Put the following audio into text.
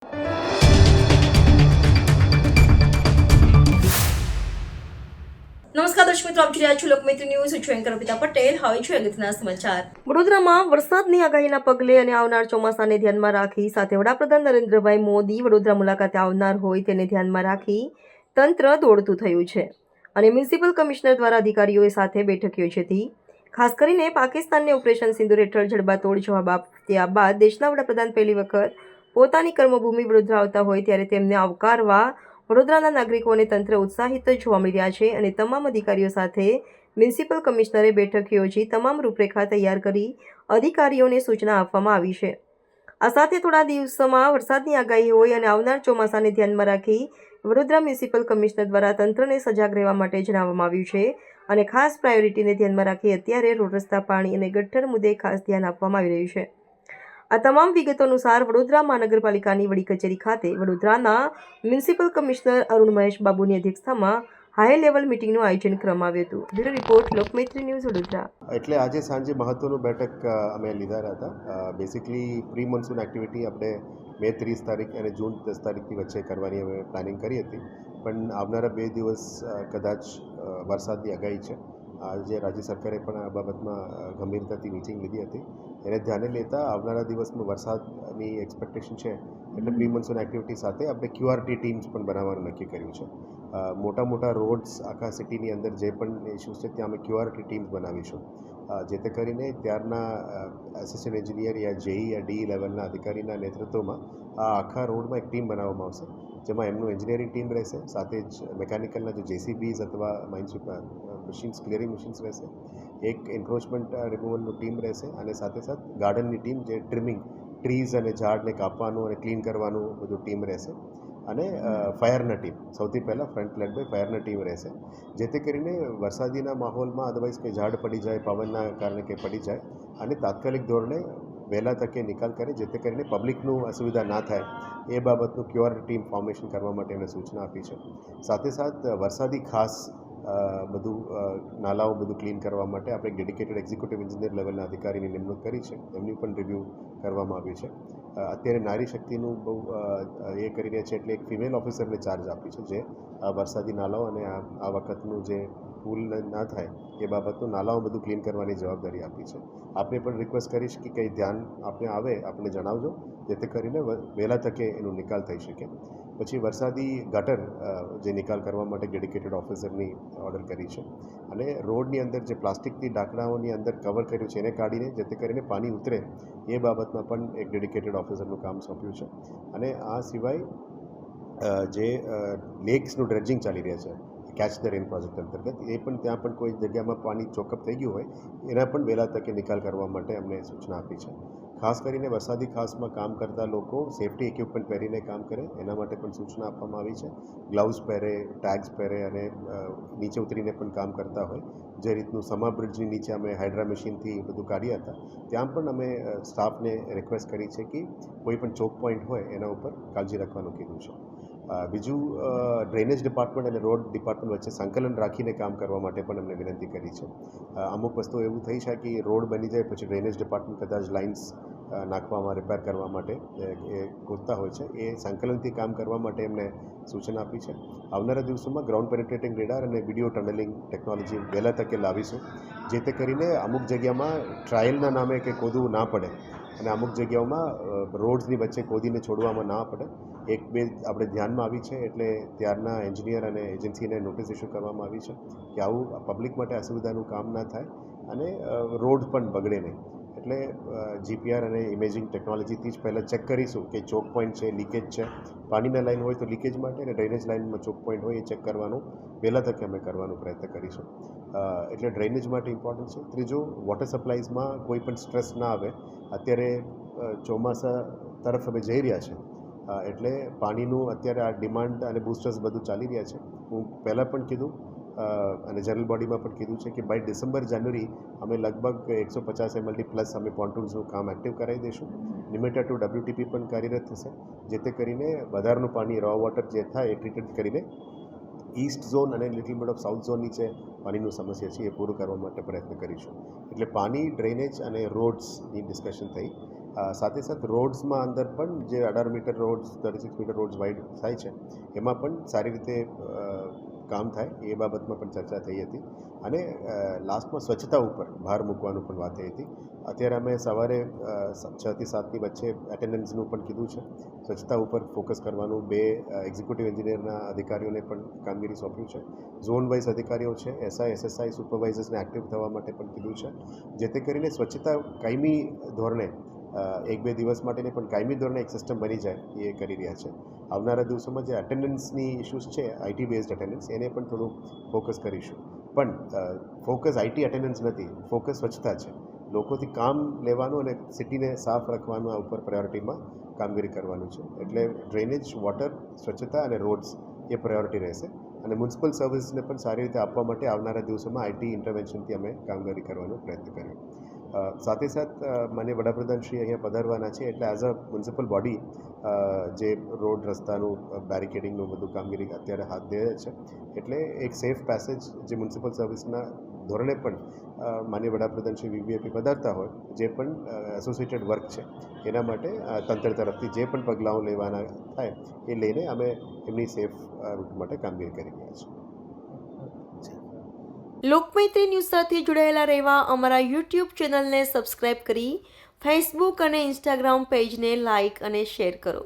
નમસ્કાર દર્શક મિત્રો, આપ જોઈ રહ્યા છો લોકમિત્ર ન્યૂઝ. હું છું એન્કર અર્પિતા પટેલ. હવે છે અગત્યના સમાચાર. વડોદરામાં વરસાદની આગાહીના પગલે અને આવનાર ચોમાસાને ધ્યાનમાં રાખી સાથે વડાપ્રધાન નરેન્દ્રભાઈ મોદી વડોદરા મુલાકાતે આવનાર હોય તેને ધ્યાનમાં રાખી તંત્ર દોડતું થયું છે અને મ્યુનિસિપલ કમિશનર દ્વારા અધિકારીઓ સાથે બેઠક યોજી હતી. ખાસ કરીને પાકિસ્તાનને ઓપરેશન સિંદૂર હેઠળ જડબાતોડ જવાબ આપ્યા બાદ દેશના વડાપ્રધાન પહેલી વખત પોતાની કર્મભૂમિ વડોદરા આવતા હોય ત્યારે તેમને આવકારવા વડોદરાના નાગરિકો અને તંત્ર ઉત્સાહિત જોવા મળી રહ્યા છે અને તમામ અધિકારીઓ સાથે મ્યુનિસિપલ કમિશનરે બેઠક યોજી તમામ રૂપરેખા તૈયાર કરી અધિકારીઓને સૂચના આપવામાં આવી છે. આ સાથે થોડા દિવસોમાં વરસાદની આગાહી હોય અને આવનાર ચોમાસાને ધ્યાનમાં રાખી વડોદરા મ્યુનિસિપલ કમિશનર દ્વારા તંત્રને સજાગ રહેવા માટે જણાવવામાં આવ્યું છે અને ખાસ પ્રાયોરિટીને ધ્યાનમાં રાખી અત્યારે રોડ રસ્તા, પાણી અને ગટર મુદ્દે ખાસ ધ્યાન આપવામાં આવી રહ્યું છે. આ તમામ વિગતો અનુસાર વડોદરા મહાનગરપાલિકાની વડી કચેરી ખાતે વડોદરાના મ્યુનિસિપલ કમિશનર અરુણ મહેશ બાબુની અધ્યક્ષતામાં હાઈ લેવલ મીટિંગનું આયોજન કરવામાં આવ્યું હતું. Bureau report, Lokmaitri news, Vadodara. એટલે આજે સાંજે મહત્વનું બેઠક અમે લીધા હતા. બેસિકલી પ્રી મોન્સૂન એક્ટિવિટી આપણે મે 30 તારીખ અને જૂન 10 તારીખની વચ્ચે કરવાની અમે પ્લાનિંગ કરી હતી, પણ આવનારા 2 દિવસ કદાચ વરસાદની આગાહી છે. આજે રાજ્ય સરકારે પણ આ બાબતમાં ગંભીરતાથી મિટિંગ લીધી હતી. એને ધ્યાને લેતા આવનારા દિવસમાં વરસાદની એક્સપેક્ટેશન છે, એટલે પ્રી મોન્સૂન એક્ટિવિટી સાથે આપણે QRT ટીમ્સ પણ બનાવવાનું નક્કી કર્યું છે. મોટા મોટા રોડ્સ આખા સિટીની અંદર જે પણ ઇસ્યુઝ છે ત્યાં અમે QRT ટીમ્સ બનાવીશું, જેથી કરીને ત્યારના એસિસ્ટન્ટ એન્જિનિયર યા JE યા DE લેવલના અધિકારીના નેતૃત્વમાં આ આખા રોડમાં એક ટીમ બનાવવામાં આવશે, જેમાં એમનું એન્જિનિયરિંગ ટીમ રહેશે, સાથે જ મેકેનિકલના જે JCBs અથવા મશીન્સ, ક્લિયરિંગ મશીન્સ રહેશે, એક એન્ક્રોચમેન્ટ રિમૂવલનું ટીમ રહેશે અને સાથે સાથે ગાર્ડનની ટીમ જે ટ્રીમિંગ, ટ્રીઝ અને ઝાડને કાપવાનું અને ક્લીન કરવાનું બધું ટીમ રહેશે, અને ફાયરના ટીમ સૌથી પહેલાં ફ્રન્ટ લેડ બાય ફાયરના ટીમ રહેશે, જેથી કરીને વરસાદીના માહોલમાં અદરવાઇઝ કંઈ ઝાડ પડી જાય, પવનના કારણે કંઈ પડી જાય અને તાત્કાલિક ધોરણે વહેલા તકે નિકાલ કરે, જેથી કરીને પબ્લિકનું અસુવિધા ના થાય એ બાબતનું QRT ટીમ ફોર્મેશન કરવા માટે એમને સૂચના આપી છે. સાથે સાથ વરસાદી ખાસ બધું નાલાઓ બધું ક્લીન કરવા માટે આપણે ડેડિકેટેડ એક્ઝિક્યુટિવ એન્જિનિયર લેવલના અધિકારીની નિમણૂક કરી છે, એમની પણ રિવ્યૂ કરવામાં આવી છે. અત્યારે નારી શક્તિનું બહુ એ કરી રહ્યા છે, એટલે એક ફિમેલ ઓફિસરને ચાર્જ આપી છે, જે આ વરસાદી નાલાઓ અને આ વખતનું જે પુલ ના થાય એ બાબતનું નાલાઓ બધું ક્લીન કરવાની જવાબદારી આપી છે. આપણે પણ રિક્વેસ્ટ કરીશ કે કંઈ ધ્યાન આપણે આવે આપણે જણાવજો, જેથી કરીને વહેલા તકે એનો નિકાલ થઈ શકે. પછી વરસાદી ગટર જે નિકાલ કરવા માટે ડેડિકેટેડ ઓફિસરની ઓર્ડર કરી છે, અને રોડની અંદર જે પ્લાસ્ટિકની ઢાંકણાઓની અંદર કવર કર્યું છે એને કાઢીને જેથી કરીને પાણી ઉતરે એ બાબતમાં પણ એક ડેડિકેટેડ ઓફિસરનું કામ સોંપ્યું છે. અને આ સિવાય જે લેક્સનું ડ્રેજિંગ ચાલી રહ્યા છે કેચ ધ રેન પ્રોજેક્ટ અંતર્ગત, એ પણ ત્યાં પણ કોઈ જગ્યામાં પાણી ચોકઅપ થઈ ગયું હોય એના પણ વહેલા તકે નિકાલ કરવા માટે અમને સૂચના આપી છે. ખાસ કરીને વરસાદી ખાસમાં કામ કરતા લોકો સેફ્ટી ઇક્વિપમેન્ટ પહેરીને કામ કરે એના માટે પણ સૂચના આપવામાં આવી છે. ગ્લવ્સ પહેરે, ટેગ્સ પહેરે અને નીચે ઉતરીને પણ કામ કરતા હોય, જે રીતનું સમા બ્રિજની નીચે અમે હાઇડ્રા મશીનથી બધું કાઢ્યા હતા, ત્યાં પણ અમે સ્ટાફને રિક્વેસ્ટ કરી છે કે કોઈ પણ ચોક પોઈન્ટ હોય એના ઉપર કાળજી રાખવાનું કીધું છે. બીજું, ડ્રેનેજ ડિપાર્ટમેન્ટ અને રોડ ડિપાર્ટમેન્ટ વચ્ચે સંકલન રાખીને કામ કરવા માટે પણ અમને વિનંતી કરી છે. અમુક વસ્તુ એવું થઈ છે કે રોડ બની જાય પછી ડ્રેનેજ ડિપાર્ટમેન્ટ કદાચ લાઇન્સ નાખવામાં, રિપેર કરવા માટે એ ગોતતા હોય છે, એ સંકલનથી કામ કરવા માટે એમને સૂચના આપી છે. આવનારા દિવસોમાં ગ્રાઉન્ડ પેનિટ્રેટિંગ રેડાર અને વિડીયો ટનલિંગ ટેકનોલોજી વહેલા તકે લાવીશું, જેથી કરીને અમુક જગ્યામાં ટ્રાયલના નામે કે ખોદવું ના પડે અને અમુક જગ્યાઓમાં રોડ્સની વચ્ચે ખોદીને છોડવામાં ના પડે. 1-2 આપણે ધ્યાનમાં આવી છે, એટલે ત્યારના એન્જિનિયર અને એજન્સીને નોટિસ ઇસ્યુ કરવામાં આવી છે કે આવું પબ્લિક માટે અસુવિધાનું કામ ના થાય અને રોડ પણ બગડે નહીં. એટલે GPR અને ઇમેજિંગ ટેકનોલોજીથી જ પહેલાં ચેક કરીશું કે ચોક પોઈન્ટ છે, લીકેજ છે, પાણીના લાઈન હોય તો લીકેજ માટે, અને ડ્રેનેજ લાઇનમાં ચોક પોઈન્ટ હોય એ ચેક કરવાનું વહેલા તકે અમે કરવાનો પ્રયત્ન કરીશું. એટલે ડ્રેનેજ માટે ઇમ્પોર્ટન્ટ છે. ત્રીજું, વોટર સપ્લાયઝમાં કોઈ પણ સ્ટ્રેસ ના આવે. અત્યારે ચોમાસા તરફ અમે જઈ રહ્યા છે, એટલે પાણીનું અત્યારે આ ડિમાન્ડ અને બૂસ્ટર્સ બધું ચાલી રહ્યા છે. હું પહેલાં પણ કીધું અને જનરલ બોડીમાં પણ કીધું છે કે બાય ડિસેમ્બર-જાન્યુઆરી અમે લગભગ 150 MLD પ્લસ અમે પોન્ટૂન્સનું કામ એક્ટિવ કરાવી દઈશું. લિમિટેડ ટુ WTP પણ કાર્યરત થશે, જેથી કરીને વધારાનું પાણી રો વોટર જે થાય એ ટ્રીટેડ કરીને ઈસ્ટ ઝોન અને લિટલ બિટ ઓફ સાઉથ ઝોનની છે પાણીનું સમસ્યા છે એ પૂરું કરવા માટે પ્રયત્ન કરીશું. એટલે પાણી, ડ્રેનેજ અને રોડ્સની ડિસ્કશન થઈ. સાથે સાથે રોડ્સમાં અંદર પણ જે 18 metre roads 36 metre roads wide થાય છે એમાં પણ સારી રીતે કામ થાય એ બાબતમાં પણ ચર્ચા થઈ હતી અને લાસ્ટમાં સ્વચ્છતા ઉપર ભાર મૂકવાનું પણ વાત થઈ હતી. અત્યારે અમે સવારે 6 થી 7ની વચ્ચે એટેન્ડન્સનું પણ કીધું છે. સ્વચ્છતા ઉપર ફોકસ કરવાનું 2 એક્ઝિક્યુટિવ એન્જિનિયરના અધિકારીઓને પણ કામગીરી સોંપ્યું છે. ઝોન વાઇઝ અધિકારીઓ છે, એસઆઈ એસએસઆઈ સુપરવાઇઝર્સને એક્ટિવ થવા માટે પણ કીધું છે, જેથી કરીને સ્વચ્છતા કાયમી ધોરણે 1-2 દિવસ માટેની પણ કાયમી ધોરણે એક સિસ્ટમ બની જાય એ કરી રહ્યા છે. આવનારા દિવસોમાં જે એટેન્ડન્સની ઇશ્યુઝ છે, આઈટી બેઝડ એટેન્ડન્સ, એને પણ થોડું ફોકસ કરીશું. પણ ફોકસ આઈટી એટેન્ડન્સ નથી, ફોકસ સ્વચ્છતા છે. લોકોથી કામ લેવાનું અને સિટીને સાફ રાખવાનું આ ઉપર પ્રાયોરિટીમાં કામગીરી કરવાનું છે. એટલે ડ્રેનેજ, વોટર, સ્વચ્છતા અને રોડ્સ એ પ્રાયોરિટી રહેશે અને મ્યુનિસિપલ સર્વિસને પણ સારી રીતે આપવા માટે આવનારા દિવસોમાં આઈટી ઇન્ટરવેન્શનથી અમે કામગીરી કરવાનો પ્રયત્ન કર્યો. સાથે માન્ય વડાપ્રધાન શ્રી અહીંયા પધારવાના છે, એટલે એઝ અ મ્યુનિસિપલ બોડી જે રોડ રસ્તાનું બેરિકેડિંગનું બધું કામગીરી અત્યારે હાથ ધરે છે. એટલે એક સેફ પેસેજ જે મ્યુનિસિપલ સર્વિસના ધોરણે પણ માન્ય વડાપ્રધાન શ્રી વીવીઆઈપી પધારતા હોય, જે પણ એસોસિએટેડ વર્ક છે એના માટે તંત્ર તરફથી જે પણ પગલાઓ લેવાના થાય એ લઈને અમે એમની સેફ રૂટ માટે કામગીરી કરી રહ્યા છીએ. લોકમૈત્રી ન્યૂઝ સાથે જોડાયેલા રહેવા અમારા યુટ્યુબ ચેનલને સબસ્ક્રાઇબ કરી ફેસબુક અને ઇન્સ્ટાગ્રામ પેજને લાઇક અને શેર કરો.